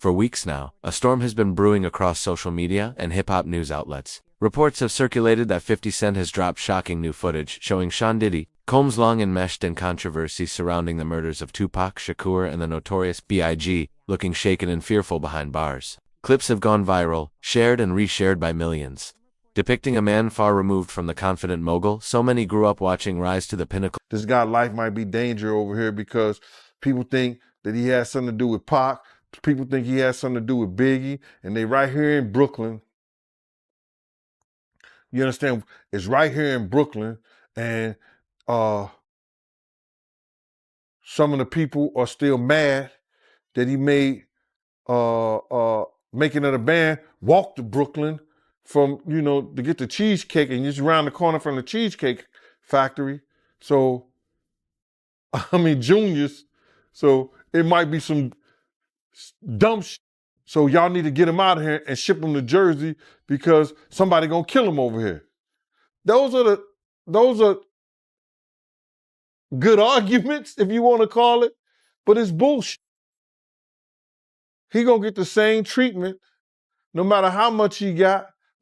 For weeks now, a storm has been brewing across social media and hip-hop news outlets. Reports have circulated that 50 Cent has dropped shocking new footage showing Sean Diddy, Combs long enmeshed in controversy surrounding the murders of Tupac, Shakur, and the notorious Biggie, looking shaken and fearful behind bars. Clips have gone viral, shared and reshared by millions, depicting a man far removed from the confident mogul so many grew up watching rise to the pinnacle. This guy's life might be danger over here because people think that he has something to do with Pac. People think he has something to do with Biggie, and they right here in Brooklyn. You understand? It's right here in Brooklyn, and some of the people are still mad that he made Making of the Band walk to Brooklyn from, to get the cheesecake, and just around the corner from the Cheesecake Factory. So, Junior's. So it might be some dumb shit. So y'all need to get him out of here and ship him to Jersey because somebody gonna kill him over here. Those are good arguments, if you want to call it, but it's bullshit. He gonna get the same treatment no matter how much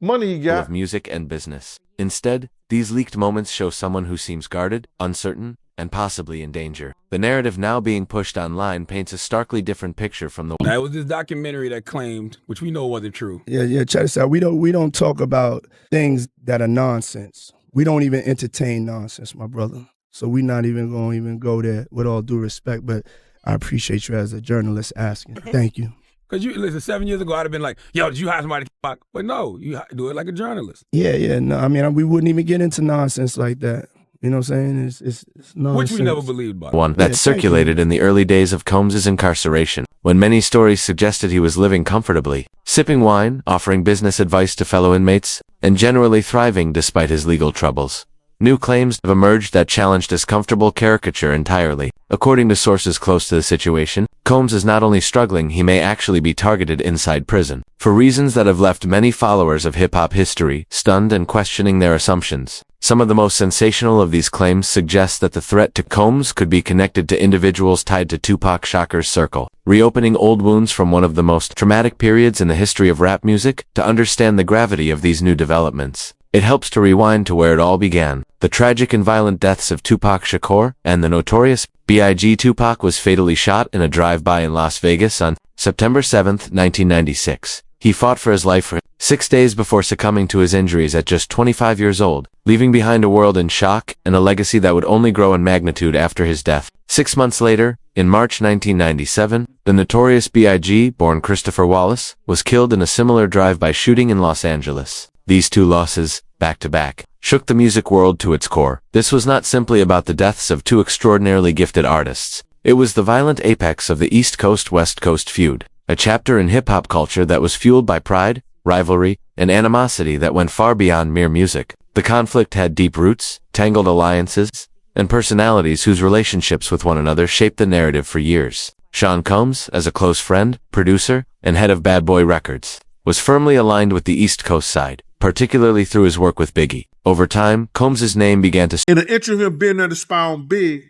money he got. Of music and business. Instead, these leaked moments show someone who seems guarded, uncertain, and possibly in danger. The narrative now being pushed online paints a starkly different picture from the... That was this documentary that claimed, which we know wasn't true. Yeah, check this out. We don't talk about things that are nonsense. We don't even entertain nonsense, my brother. So we're not even going to go there, with all due respect, but I appreciate you as a journalist asking. Thank you. Because listen, 7 years ago, I'd have been like, yo, did you hire somebody to fuck? But no, you do it like a journalist. Yeah, no, we wouldn't even get into nonsense like that. You know what I'm saying? It's nonsense. Which we never believed by. One that circulated in the early days of Combs' incarceration, when many stories suggested he was living comfortably, sipping wine, offering business advice to fellow inmates, and generally thriving despite his legal troubles. New claims have emerged that challenge this comfortable caricature entirely. According to sources close to the situation, Combs is not only struggling, he may actually be targeted inside prison, for reasons that have left many followers of hip-hop history stunned and questioning their assumptions. Some of the most sensational of these claims suggest that the threat to Combs could be connected to individuals tied to Tupac Shakur's circle, reopening old wounds from one of the most traumatic periods in the history of rap music. To understand the gravity of these new developments, it helps to rewind to where it all began. The tragic and violent deaths of Tupac Shakur and the notorious Biggie. Tupac was fatally shot in a drive-by in Las Vegas on September 7, 1996. He fought for his life for 6 days before succumbing to his injuries at just 25 years old, leaving behind a world in shock and a legacy that would only grow in magnitude after his death. 6 months later, in March 1997, the notorious Biggie, born Christopher Wallace, was killed in a similar drive-by shooting in Los Angeles. These two losses, back-to-back, shook the music world to its core. This was not simply about the deaths of two extraordinarily gifted artists. It was the violent apex of the East Coast-West Coast feud, a chapter in hip-hop culture that was fueled by pride, rivalry, and animosity that went far beyond mere music. The conflict had deep roots, tangled alliances, and personalities whose relationships with one another shaped the narrative for years. Sean Combs, as a close friend, producer, and head of Bad Boy Records, was firmly aligned with the East Coast side, particularly through his work with Biggie. Over time, Combs' name began to... In an interview of being there to spy on Big,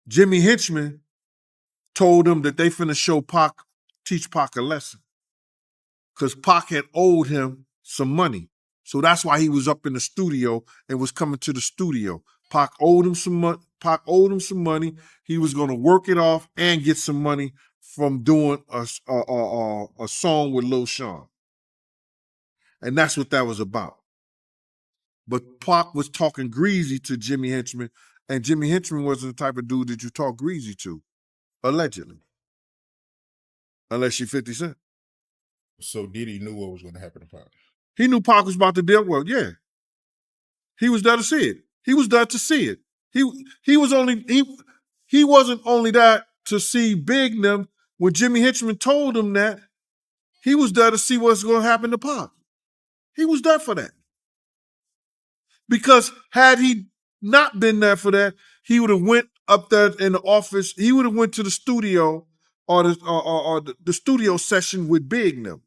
Jimmy Henchman told him that they finna teach Pac a lesson. Because Pac had owed him some money. So that's why he was up in the studio and was coming to the studio. Pac owed him some money. He was gonna work it off and get some money from doing a song with Lil Sean. And that's what that was about. But Pac was talking greasy to Jimmy Henchman, and Jimmy Henchman wasn't the type of dude that you talk greasy to, allegedly. Unless you're 50 Cent. So Diddy knew what was going to happen to Pac. He knew Pac was about to deal well, yeah. He was there to see it. He was there to see it. He wasn't only there to see Big and them. When Jimmy Henchman told him that, he was there to see what's going to happen to Pac. He was there for that. Because had he not been there for that, he would have went up there in the office. He would have went to the studio or the studio session with Big and them.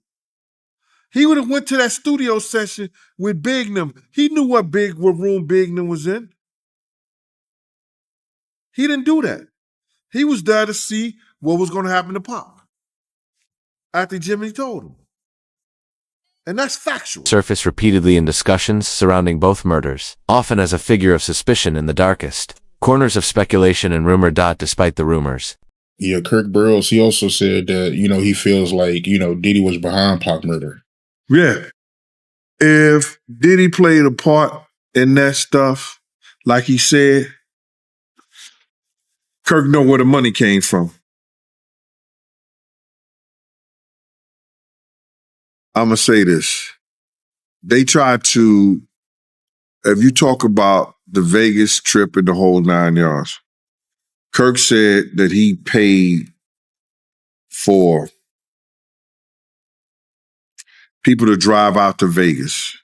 He would have went to that studio session with Big and them. He knew what room Big and them was in. He didn't do that. He was there to see what was going to happen to Pac. after Jimmy told him. And that's factual. Surface repeatedly in discussions surrounding both murders, often as a figure of suspicion in the darkest corners of speculation and rumor. Despite the rumors. Yeah, Kirk Burroughs, he also said that, he feels like, Diddy was behind Pac murder. Yeah. If Diddy played a part in that stuff, like he said, Kirk know where the money came from. I'm going to say this. They tried to, if you talk about the Vegas trip and the whole 9 yards, Kirk said that he paid for people to drive out to Vegas.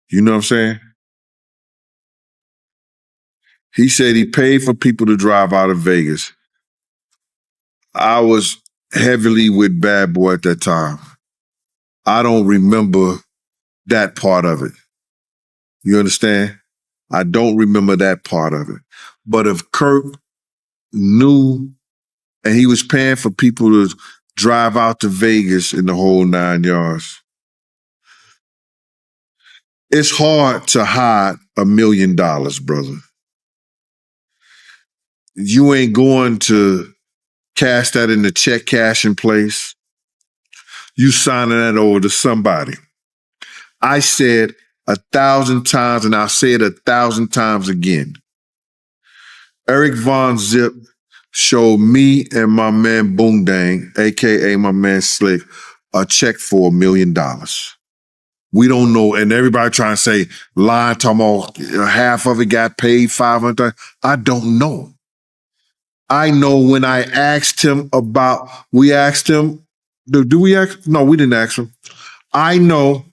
You know what I'm saying? He said he paid for people to drive out of Vegas. I was heavily with Bad Boy at that time. I don't remember that part of it. You understand? I don't remember that part of it. But if Kirk knew and he was paying for people to drive out to Vegas in the whole 9 yards, it's hard to hide $1 million, brother. You ain't going to cash that in the check cashing place. You signing that over to somebody. I said 1,000 times, and I'll say it 1,000 times again. Eric Von Zip showed me and my man Boom Dang, a.k.a. my man Slick, a check for $1 million. We don't know, and everybody trying to say, lying, talking about half of it got paid, 500. I don't know. I know when I asked him about, we asked him, do we ask? No, we didn't ask him. I know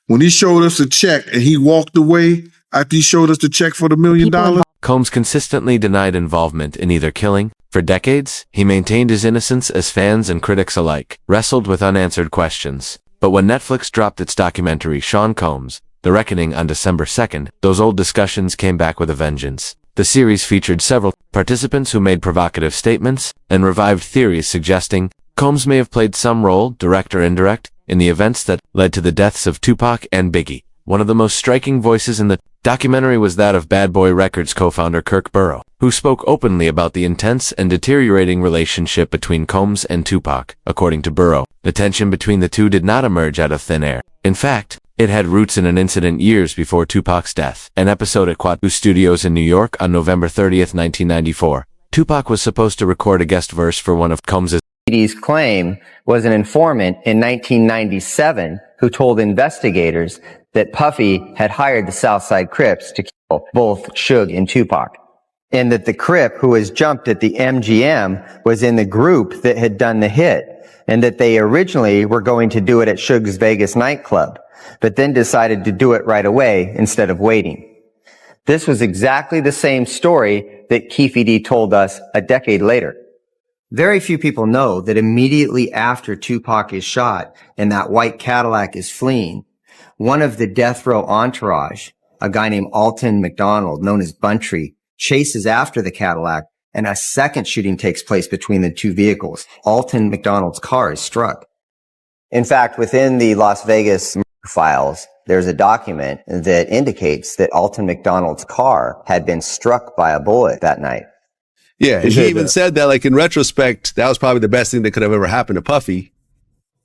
when he showed us a check and he walked away after he showed us the check for the $1 million. Combs consistently denied involvement in either killing. For decades, he maintained his innocence as fans and critics alike wrestled with unanswered questions. But when Netflix dropped its documentary Sean Combs, The Reckoning on December 2nd, those old discussions came back with a vengeance. The series featured several participants who made provocative statements and revived theories suggesting Combs may have played some role, direct or indirect, in the events that led to the deaths of Tupac and Biggie. One of the most striking voices in the documentary was that of Bad Boy Records co-founder Kirk Burroughs, who spoke openly about the intense and deteriorating relationship between Combs and Tupac. According to Burroughs, the tension between the two did not emerge out of thin air. In fact, it had roots in an incident years before Tupac's death. An episode at Quad Studios in New York on November 30th, 1994. Tupac was supposed to record a guest verse for one of Combs' Diddy's claim was an informant in 1997 who told investigators that Puffy had hired the Southside Crips to kill both Suge and Tupac, and that the Crip who was jumped at the MGM was in the group that had done the hit, and that they originally were going to do it at Suge's Vegas nightclub, but then decided to do it right away instead of waiting. This was exactly the same story that Keefe D told us a decade later. Very few people know that immediately after Tupac is shot and that white Cadillac is fleeing, one of the death row entourage, a guy named Alton McDonald, known as Buntree, chases after the Cadillac, and a second shooting takes place between the two vehicles. Alton McDonald's car is struck. In fact, within the Las Vegas files, there's a document that indicates that Alton McDonald's car had been struck by a bullet that night. Yeah, and he even said that, like, in retrospect, that was probably the best thing that could have ever happened to Puffy.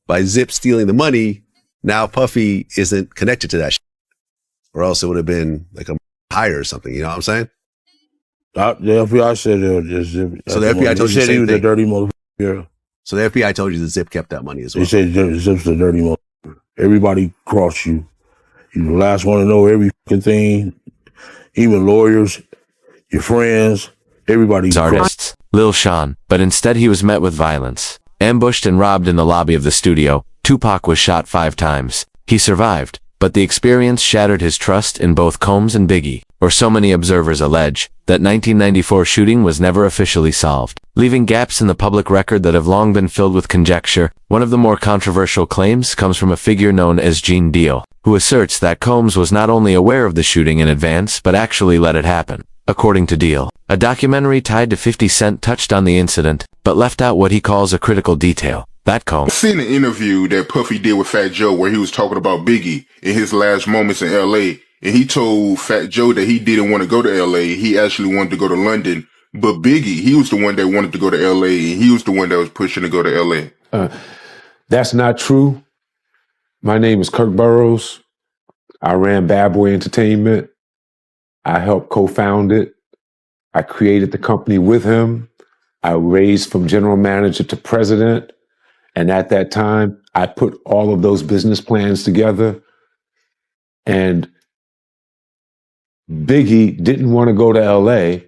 By Zip stealing the money, now Puffy isn't connected to that shit. Or else it would have been like a hire or something, you know what I'm saying? The FBI said it was just Zip. So the FBI told you the he same was thing. a dirty motherfucker. So the FBI told you that Zip kept that money as well. They said Zip's a dirty motherfucker. Everybody crossed you. You're the last one to know every fucking thing. Even lawyers, your friends, everybody. Artists, Lil Sean, but instead he was met with violence. Ambushed and robbed in the lobby of the studio, Tupac was shot 5 times. He survived, but the experience shattered his trust in both Combs and Biggie, or so many observers allege. That 1994 shooting was never officially solved, leaving gaps in the public record that have long been filled with conjecture. One of the more controversial claims comes from a figure known as Gene Deal, who asserts that Combs was not only aware of the shooting in advance but actually let it happen. According to Deal, a documentary tied to 50 Cent touched on the incident, but left out what he calls a critical detail. that Combs I seen an interview that Puffy did with Fat Joe where he was talking about Biggie in his last moments in L.A. And he told Fat Joe that he didn't want to go to L.A. He actually wanted to go to London. But Biggie, he was the one that wanted to go to L.A. and he was the one that was pushing to go to L.A. That's not true. My name is Kirk Burroughs. I ran Bad Boy Entertainment. I helped co-found it. I created the company with him. I raised from general manager to president. And at that time, I put all of those business plans together. And Biggie didn't want to go to LA,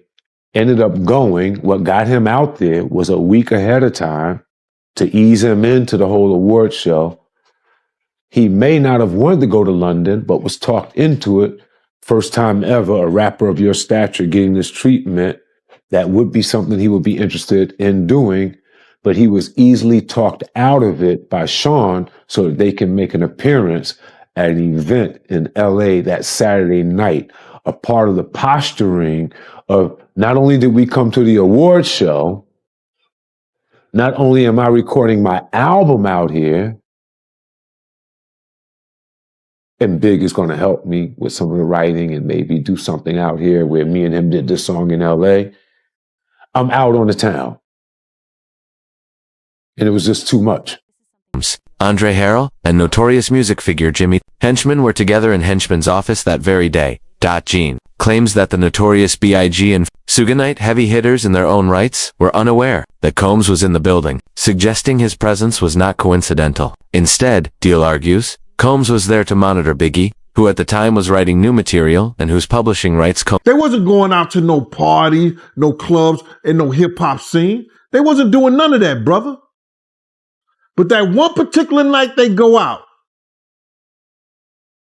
ended up going. What got him out there was a week ahead of time to ease him into the whole award show. He may not have wanted to go to London, but was talked into it. First time ever, a rapper of your stature getting this treatment. That would be something he would be interested in doing, but he was easily talked out of it by Sean so that they can make an appearance at an event in LA that Saturday night. A part of the posturing of not only did we come to the award show, not only am I recording my album out here, and Big is going to help me with some of the writing and maybe do something out here where me and him did this song in LA. I'm out on the town. And it was just too much. Andre Harrell and notorious music figure Jimmy Henchman were together in Henchman's office that very day. Gene claims that the notorious B.I.G. and Suge heavy hitters in their own rights were unaware that Combs was in the building, suggesting his presence was not coincidental. Instead, Deal argues, Combs was there to monitor Biggie, who at the time was writing new material and whose publishing rights They wasn't going out to no party, no clubs, and no hip-hop scene. They wasn't doing none of that, brother. But that one particular night they go out,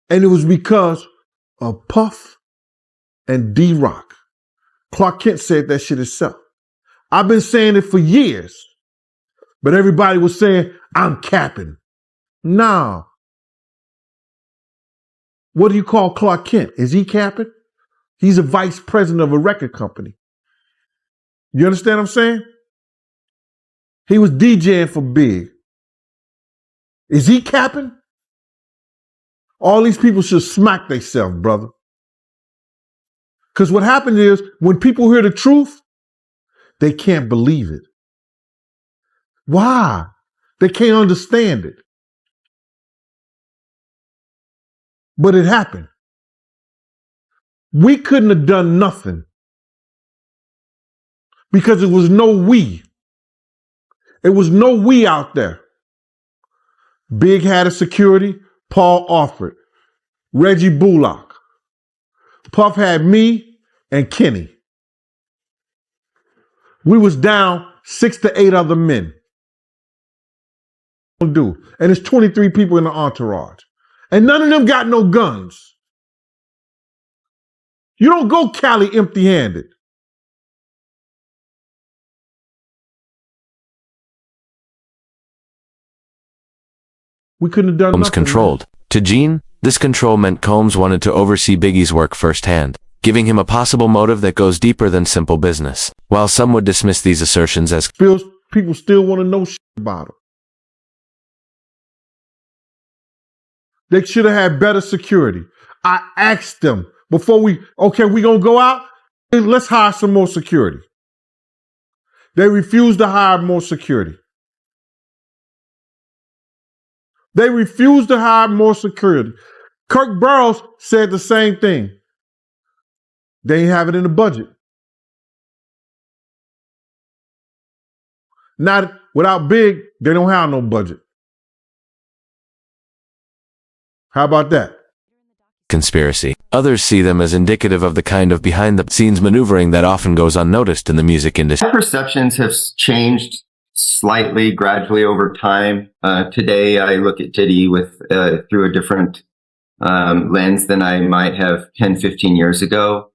and it was because of Puff and D-Rock. Clark Kent said that shit himself. I've been saying it for years, but everybody was saying, I'm capping. Nah. What do you call Clark Kent? Is he capping? He's a vice president of a record company. You understand what I'm saying? He was DJing for Big. Is he capping? All these people should smack themselves, brother. Because what happened is, when people hear the truth, they can't believe it. Why? They can't understand it. But it happened. We couldn't have done nothing because it was no we. It was no we out there. Big had a security, Paul offered, Reggie Bullock. Puff had me and Kenny. We was down 6 to 8 other men. And it's 23 people in the entourage. And none of them got no guns. You don't go Cali empty-handed. We couldn't have done Combs nothing. controlled. To Gene, this control meant Combs wanted to oversee Biggie's work firsthand, giving him a possible motive that goes deeper than simple business. While some would dismiss these assertions as People still want to know shit about him. They should have had better security. I asked them before we going to go out? Let's hire some more security. They refused to hire more security. They refused to hire more security. Kirk Burroughs said the same thing. They ain't have it in the budget. Not without Big, they don't have no budget. How about that? conspiracy. Others see them as indicative of the kind of behind-the-scenes maneuvering that often goes unnoticed in the music industry. My perceptions have changed slightly, gradually over time. Today, I look at Diddy with through a different lens than I might have 10, 15 years ago.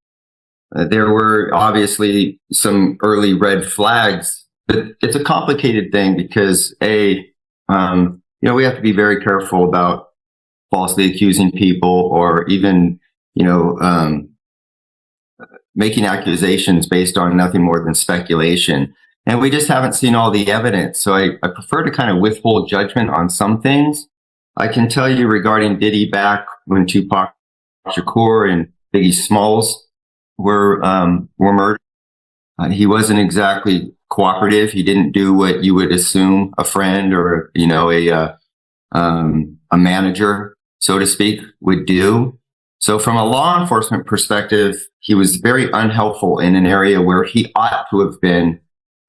There were obviously some early red flags, but it's a complicated thing because we have to be very careful about falsely accusing people or even, making accusations based on nothing more than speculation. And we just haven't seen all the evidence. So I prefer to kind of withhold judgment on some things. I can tell you regarding Diddy back when Tupac, Shakur, and Biggie Smalls were murdered. He wasn't exactly cooperative. He didn't do what you would assume a friend or, a manager, so to speak, would do. So from a law enforcement perspective, he was very unhelpful in an area where he ought to have been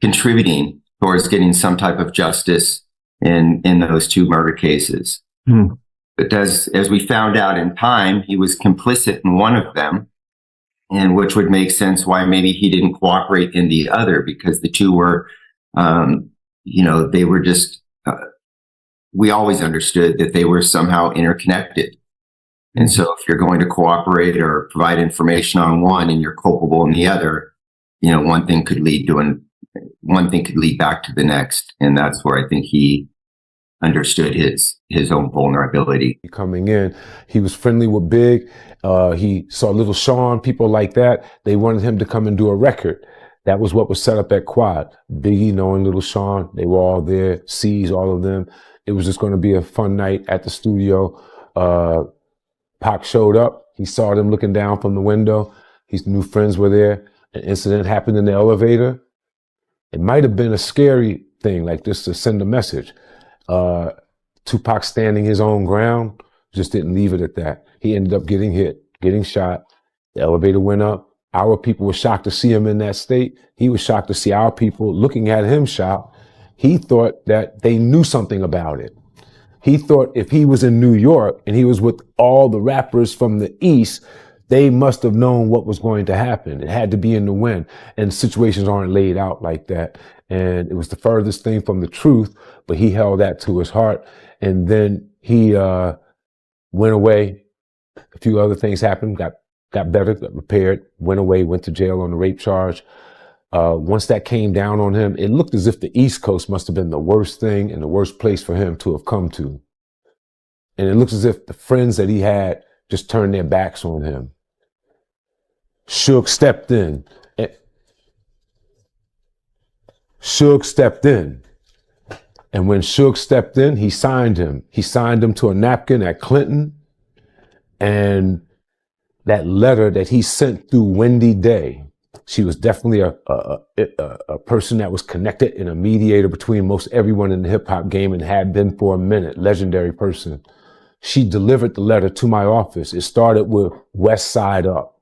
contributing towards getting some type of justice in those two murder cases. But as we found out in time, he was complicit in one of them, and which would make sense why maybe he didn't cooperate in the other, because the two were, they were just, we always understood that they were somehow interconnected. And so if you're going to cooperate or provide information on one and you're culpable in the other, one thing could lead back to the next. And that's where I think he understood his own vulnerability. Coming in, he was friendly with Big. He saw Little Sean, people like that. They wanted him to come and do a record. That was what was set up at Quad. Biggie knowing Little Sean, they were all there, C's, all of them. It was just going to be a fun night at the studio. Pac showed up. He saw them looking down from the window. His new friends were there. An incident happened in the elevator. It might have been a scary thing, like just to send a message. Tupac standing his own ground, just didn't leave it at that. He ended up getting hit, getting shot. The elevator went up. Our people were shocked to see him in that state. He was shocked to see our people looking at him shot. He thought that they knew something about it. He thought if he was in New York and he was with all the rappers from the East, they must have known what was going to happen. It had to be in the wind, and situations aren't laid out like that. And it was the furthest thing from the truth, but he held that to his heart. And then he went away. A few other things happened, got better, got repaired, went away, went to jail on the rape charge. Once that came down on him, it looked as if the East Coast must have been the worst thing and the worst place for him to have come to. And it looks as if the friends that he had just turned their backs on him. Suge stepped in. And when Suge stepped in, he signed him. He signed him to a napkin at Clinton. And that letter that he sent through Wendy Day, she was definitely a person that was connected and a mediator between most everyone in the hip hop game and had been for a minute, legendary person. She delivered the letter to my office. It started with West Side Up.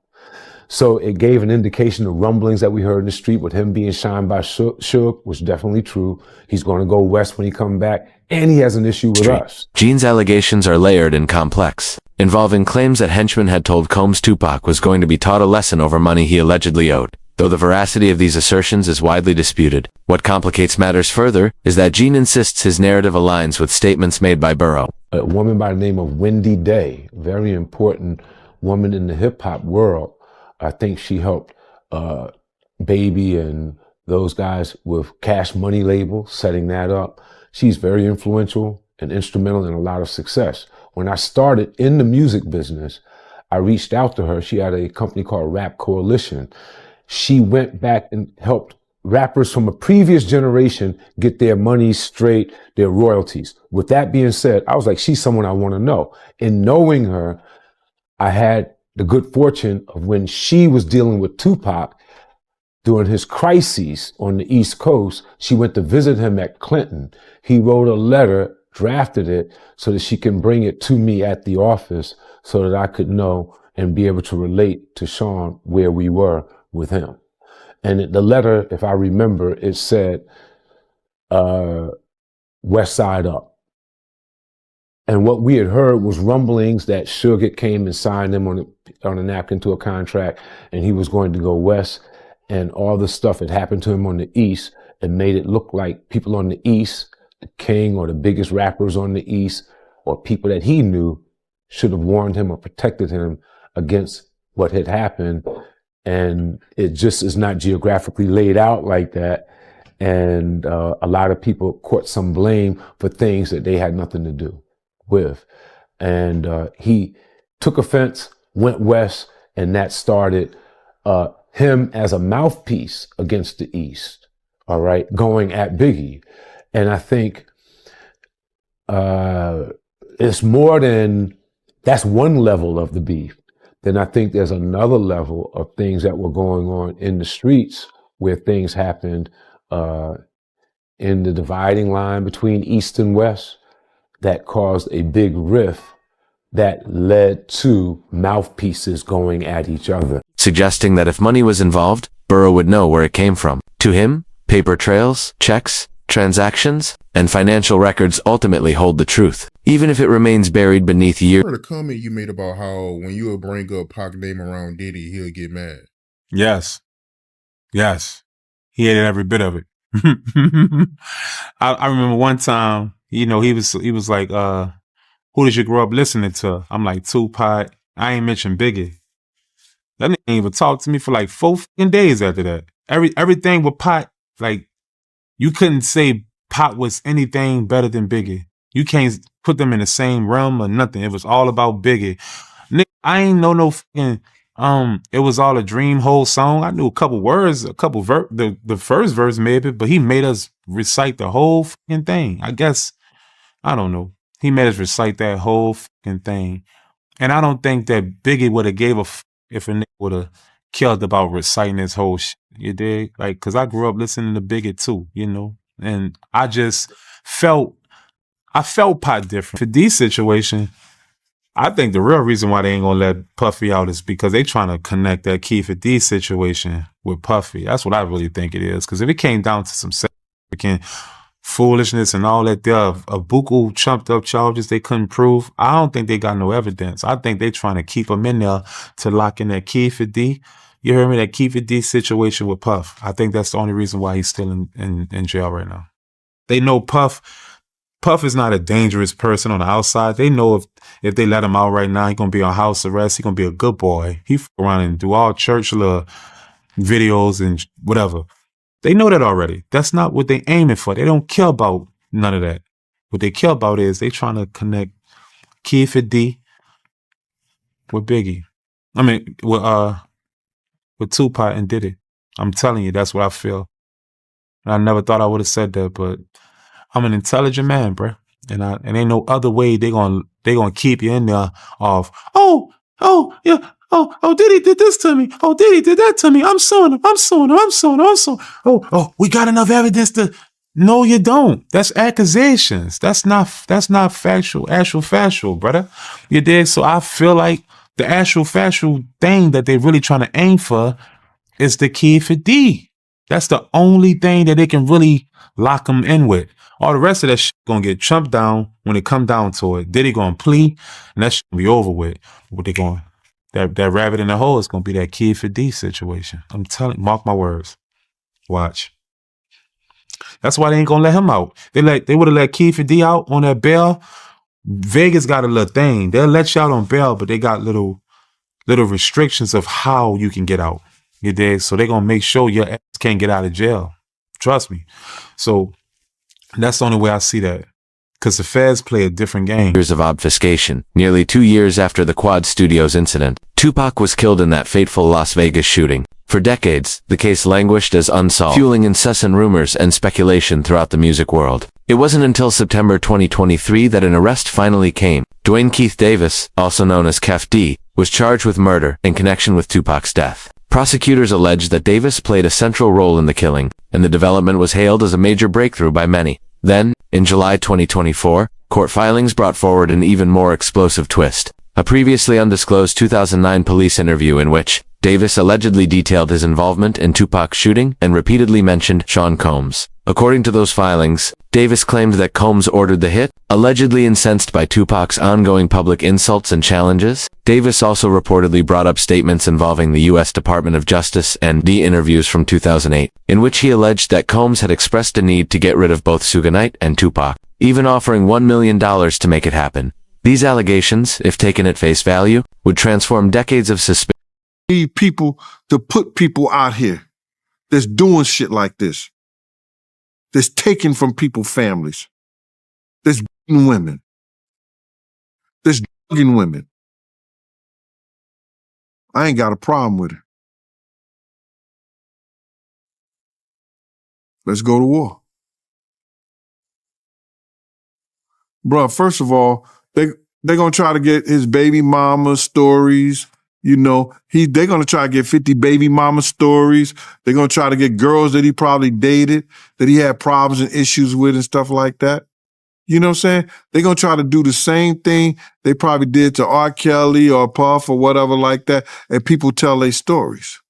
So it gave an indication of rumblings that we heard in the street with him being shined by Suge was definitely true. He's going to go west when he come back, and he has an issue with us. Gene's allegations are layered and complex, involving claims that henchmen had told Combs Tupac was going to be taught a lesson over money he allegedly owed. Though the veracity of these assertions is widely disputed, what complicates matters further is that Gene insists his narrative aligns with statements made by Burrow. A woman by the name of Wendy Day, very important woman in the hip hop world. I think she helped Baby and those guys with Cash Money label, setting that up. She's very influential and instrumental in a lot of success. When I started in the music business, I reached out to her. She had a company called Rap Coalition. She went back and helped rappers from a previous generation get their money straight, their royalties. With that being said, I was like, she's someone I want to know. In knowing her, I had the good fortune of when she was dealing with Tupac during his crises on the East Coast, she went to visit him at Clinton. He wrote a letter, drafted it so that she can bring it to me at the office so that I could know and be able to relate to Sean where we were with him. And the letter, if I remember, it said, West Side Up. And what we had heard was rumblings that Suge came and signed him on a napkin to a contract, and he was going to go west, and all the stuff had happened to him on the East and made it look like people on the East, the king or the biggest rappers on the East, or people that he knew should have warned him or protected him against what had happened. And it just is not geographically laid out like that. And a lot of people caught some blame for things that they had nothing to do with. And he took offense, went west, and that started him as a mouthpiece against the East all right, going at Biggie. And I think it's more than, that's one level of the beef. Then I think there's another level of things that were going on in the streets where things happened in the dividing line between East and West that caused a big rift that led to mouthpieces going at each other. Suggesting that if money was involved, Burrow would know where it came from. To him, paper trails, checks, transactions, and financial records ultimately hold the truth, even if it remains buried beneath years. I heard a comment you made about how when you would bring up Pac name around Diddy, he'll get mad. Yes. He hated every bit of it. I remember one time, he was like, who did you grow up listening to? I'm like, Tupac. I ain't mentioned Biggie. That nigga ain't even talk to me for like 4 fucking days after that. Everything with Pac, like, you couldn't say Pac was anything better than Biggie. You can't put them in the same realm or nothing. It was all about Biggie. Nigga, I ain't know no fucking, it was all a dream whole song. I knew a couple words, the first verse maybe, but he made us recite the whole fucking thing. I guess, I don't know. He made us recite that whole fucking thing. And I don't think that Biggie would have gave a f if a nigga would have killed about reciting his whole shit. You dig? Like, cause I grew up listening to Biggie too, and I just felt Pac different. For D situation, I think the real reason why they ain't gonna let Puffy out is because they trying to connect that Keefe D situation with Puffy. That's what I really think it is. Cause if it came down to some significant foolishness and all that, there are buku chumped up charges they couldn't prove, I don't think they got no evidence. I think they trying to keep him in there to lock in that Keefe D. You heard me? That Keefe D situation with Puff. I think that's the only reason why he's still in jail right now. They know Puff is not a dangerous person on the outside. They know if they let him out right now, he's going to be on house arrest. He's going to be a good boy. He f around and do all church little videos and whatever. They know that already. That's not what they aiming for. They don't care about none of that. What they care about is they trying to connect Keefe D with Biggie. I mean, with Tupac and Diddy. I'm telling you, that's what I feel. And I never thought I would have said that, but I'm an intelligent man, bruh. And ain't no other way they gonna keep you in there of, yeah, Diddy did this to me. Oh, Diddy did that to me. I'm suing him. Oh, we got enough evidence to. No, you don't. That's accusations. That's not actual factual, brother. You dig? So I feel like the actual factual thing that they really trying to aim for is the Keefe D. That's the only thing that they can really lock them in with. All the rest of that shit gonna get chumped down when it come down to it. Diddy gonna plea, and that shit gonna be over with. What they going? That rabbit in the hole is gonna be that Keefe D situation. I'm telling you, mark my words. Watch. That's why they ain't gonna let him out. They would have let Keefe D out on that bail. Vegas got a little thing. They'll let you out on bail, but they got little restrictions of how you can get out. You dig? So they're gonna make sure your ass can't get out of jail. Trust me. So that's the only way I see that. Because the feds play a different game. Years of obfuscation. Nearly 2 years after the Quad Studios incident, Tupac was killed in that fateful Las Vegas shooting. For decades, the case languished as unsolved, fueling incessant rumors and speculation throughout the music world. It wasn't until September 2023 that an arrest finally came. Dwayne Keith Davis, also known as Keefe D, was charged with murder in connection with Tupac's death. Prosecutors alleged that Davis played a central role in the killing, and the development was hailed as a major breakthrough by many. Then, in July 2024, court filings brought forward an even more explosive twist. A previously undisclosed 2009 police interview in which Davis allegedly detailed his involvement in Tupac's shooting and repeatedly mentioned Sean Combs. According to those filings, Davis claimed that Combs ordered the hit, allegedly incensed by Tupac's ongoing public insults and challenges. Davis also reportedly brought up statements involving the U.S. Department of Justice and D interviews from 2008, in which he alleged that Combs had expressed a need to get rid of both Suge Knight and Tupac, even offering $1 million to make it happen. These allegations, if taken at face value, would transform decades of suspicion. Need people to put people out here that's doing shit like this, that's taking from people's families, that's beating women, that's drugging women. I ain't got a problem with it. Let's go to war. Bruh, first of all, they're going to try to get his baby mama stories. You know, they're going to try to get 50 baby mama stories. They're going to try to get girls that he probably dated, that he had problems and issues with and stuff like that. You know what I'm saying? They're going to try to do the same thing they probably did to R. Kelly or Puff or whatever like that, and people tell their stories.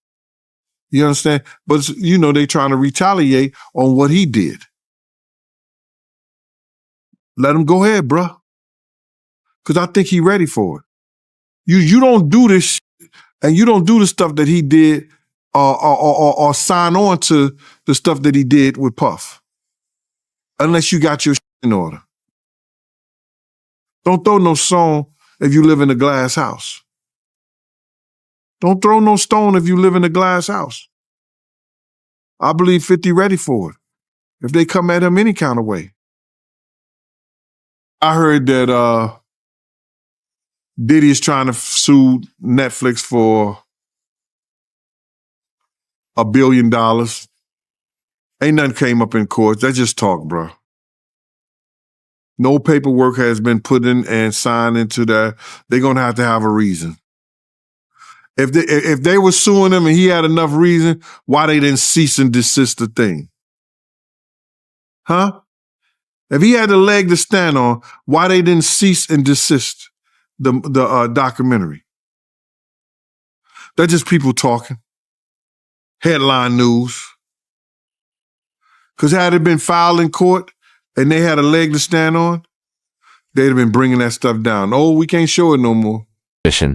You understand? But, you know, they're trying to retaliate on what he did. Let him go ahead, bruh. Because I think he's ready for it. You don't do this and you don't do the stuff that he did or sign on to the stuff that he did with Puff unless you got your in order. Don't throw no stone if you live in a glass house. Don't throw no stone if you live in a glass house. I believe 50 ready for it if they come at him any kind of way. I heard that Diddy is trying to sue Netflix for $1 billion. Ain't nothing came up in court. That's just talk, bro. No paperwork has been put in and signed into that. They're going to have a reason. If they were suing him and he had enough reason, why they didn't cease and desist the thing? Huh? If he had a leg to stand on, why they didn't cease and desist the documentary? That's just people talking. Headline news. Because had it been filed in court and they had a leg to stand on, they'd have been bringing that stuff down. Oh, we can't show it no more.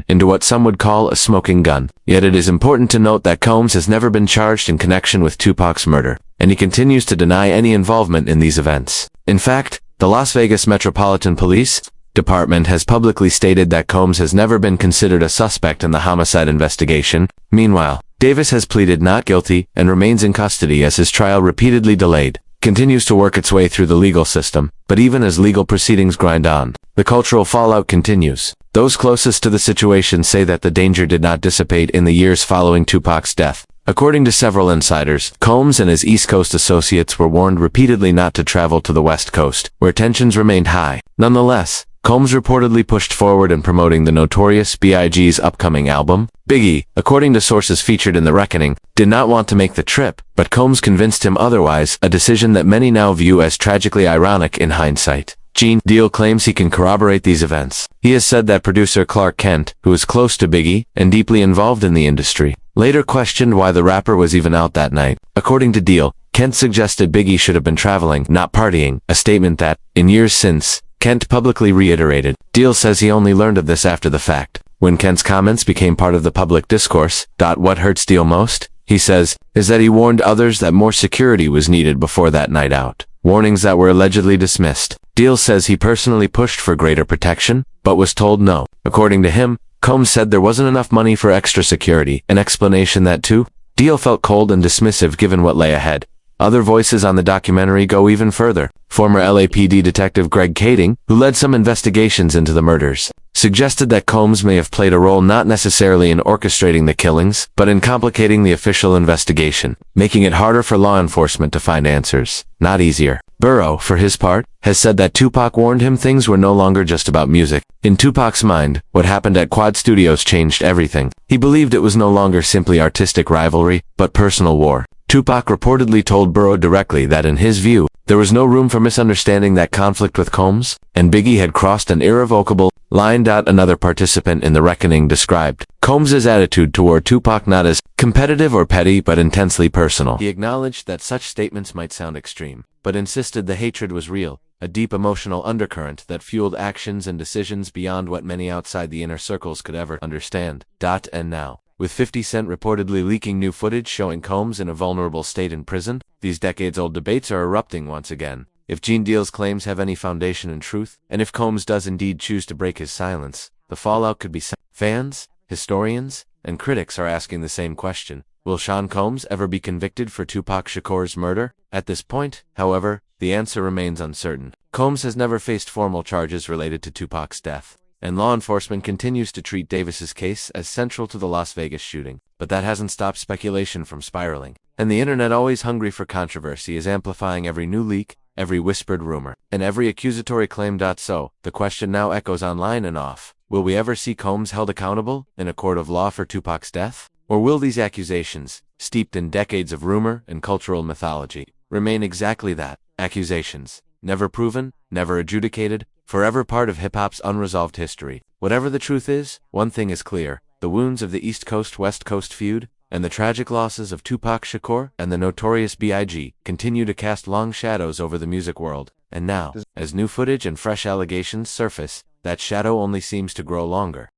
Into what some would call a smoking gun. Yet it is important to note that Combs has never been charged in connection with Tupac's murder, and he continues to deny any involvement in these events. In fact, the Las Vegas Metropolitan Police Department has publicly stated that Combs has never been considered a suspect in the homicide investigation. Meanwhile, Davis has pleaded not guilty and remains in custody as his trial repeatedly delayed, continues to work its way through the legal system, but even as legal proceedings grind on, the cultural fallout continues. Those closest to the situation say that the danger did not dissipate in the years following Tupac's death. According to several insiders, Combs and his East Coast associates were warned repeatedly not to travel to the West Coast, where tensions remained high. Nonetheless, Combs reportedly pushed forward in promoting the Notorious B.I.G.'s upcoming album. Biggie, according to sources featured in The Reckoning, did not want to make the trip, but Combs convinced him otherwise, a decision that many now view as tragically ironic in hindsight. Gene Deal claims he can corroborate these events. He has said that producer Clark Kent, who is close to Biggie and deeply involved in the industry, later questioned why the rapper was even out that night. According to Deal, Kent suggested Biggie should have been traveling, not partying, a statement that, in years since, Kent publicly reiterated. Deal says he only learned of this after the fact, when Kent's comments became part of the public discourse. What hurts Deal most, he says, is that he warned others that more security was needed before that night out. Warnings that were allegedly dismissed. Deal says he personally pushed for greater protection, but was told no. According to him, Combs said there wasn't enough money for extra security, an explanation that, too, Deal felt cold and dismissive given what lay ahead. Other voices on the documentary go even further. Former LAPD detective Greg Kading, who led some investigations into the murders, suggested that Combs may have played a role not necessarily in orchestrating the killings, but in complicating the official investigation, making it harder for law enforcement to find answers, not easier. Burrow, for his part, has said that Tupac warned him things were no longer just about music. In Tupac's mind, what happened at Quad Studios changed everything. He believed it was no longer simply artistic rivalry, but personal war. Tupac reportedly told Burrow directly that in his view, there was no room for misunderstanding that conflict with Combs, and Biggie had crossed an irrevocable line. Another participant in The Reckoning described Combs' attitude toward Tupac not as competitive or petty but intensely personal. He acknowledged that such statements might sound extreme, but insisted the hatred was real, a deep emotional undercurrent that fueled actions and decisions beyond what many outside the inner circles could ever understand. And now, with 50 Cent reportedly leaking new footage showing Combs in a vulnerable state in prison, these decades-old debates are erupting once again. If Gene Deal's claims have any foundation in truth, and if Combs does indeed choose to break his silence, the fallout could be fans, historians, and critics are asking the same question. Will Sean Combs ever be convicted for Tupac Shakur's murder? At this point, however, the answer remains uncertain. Combs has never faced formal charges related to Tupac's death, and law enforcement continues to treat Davis's case as central to the Las Vegas shooting. But that hasn't stopped speculation from spiraling. And the internet, always hungry for controversy, is amplifying every new leak, every whispered rumor, and every accusatory claim. So, the question now echoes online and off. Will we ever see Combs held accountable in a court of law for Tupac's death? Or will these accusations, steeped in decades of rumor and cultural mythology, remain exactly that, accusations, never proven, never adjudicated, forever part of hip-hop's unresolved history? Whatever the truth is, one thing is clear: the wounds of the East Coast-West Coast feud, and the tragic losses of Tupac Shakur and the notorious B.I.G. continue to cast long shadows over the music world. And now, as new footage and fresh allegations surface, that shadow only seems to grow longer.